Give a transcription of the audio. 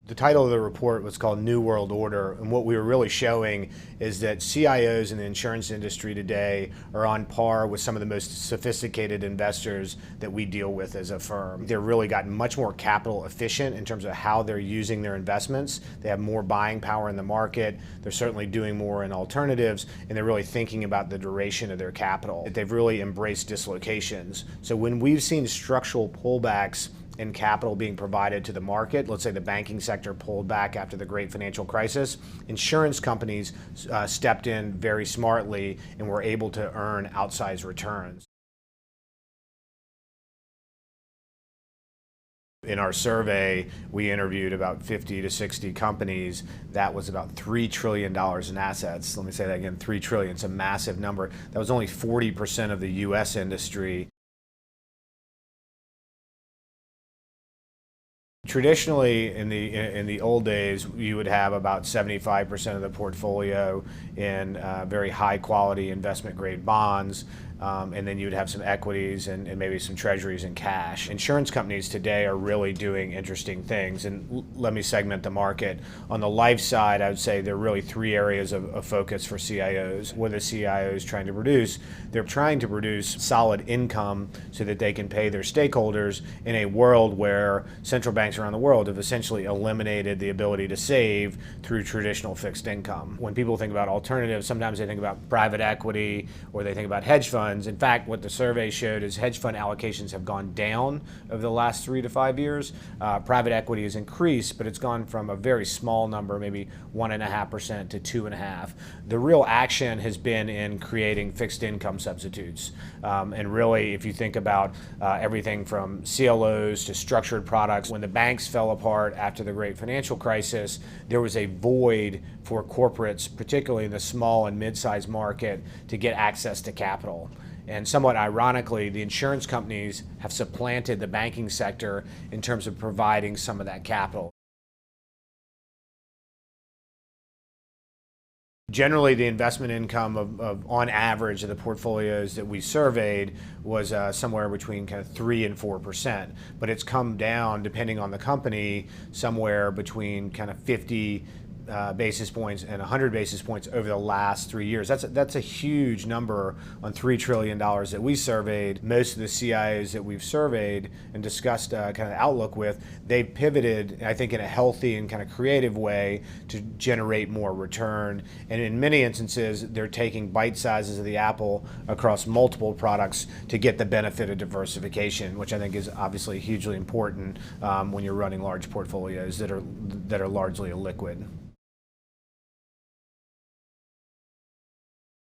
The title of the report was called New World Order, and what we were really showing is that CIOs in the insurance industry today are on par with some of the most sophisticated investors that we deal with as a firm. They've really gotten much more capital efficient in terms of how they're using their investments. They have more buying power in the market. They're certainly doing more in alternatives, and they're really thinking about the duration of their capital. They've really embraced dislocations. So when we've seen structural pullbacks in capital being provided to the market, let's say the banking sector pulled back after the great financial crisis, insurance companies stepped in very smartly and were able to earn outsized returns. In our survey, we interviewed about 50 to 60 companies. That was about $3 trillion in assets. Let me say that again, 3 trillion. It's a massive number. That was only 40% of the US industry. Traditionally, in the old days, you would have about 75% of the portfolio in very high quality investment grade bonds, and then you would have some equities and maybe some treasuries and cash. Insurance companies today are really doing interesting things, and let me segment the market. On the life side, I would say there are really three areas of focus for CIOs. What are the CIOs trying to produce? They're trying to produce solid income so that they can pay their stakeholders in a world where central banks around the world have essentially eliminated the ability to save through traditional fixed income. When people think about alternatives, sometimes they think about private equity or they think about hedge funds. In fact, what the survey showed is hedge fund allocations have gone down over the last 3 to 5 years. Private equity has increased, but it's gone from a very small number, maybe 1.5% to 2.5%. The real action has been in creating fixed income substitutes. And really, if you think about everything from CLOs to structured products, when the banks fell apart after the great financial crisis, there was a void for corporates, particularly in the small and mid-sized market, to get access to capital. And somewhat ironically, the insurance companies have supplanted the banking sector in terms of providing some of that capital. Generally, the investment income of on average of the portfolios that we surveyed was somewhere between kind of 3 and 4%, but it's come down, depending on the company, somewhere between kind of 50 basis points and 100 basis points over the last 3 years. That's a huge number on $3 trillion that we surveyed. Most of the CIOs that we've surveyed and discussed kind of outlook with, they've pivoted, I think, in a healthy and kind of creative way to generate more return. And in many instances, they're taking bite sizes of the apple across multiple products to get the benefit of diversification, which I think is obviously hugely important when you're running large portfolios that are largely illiquid.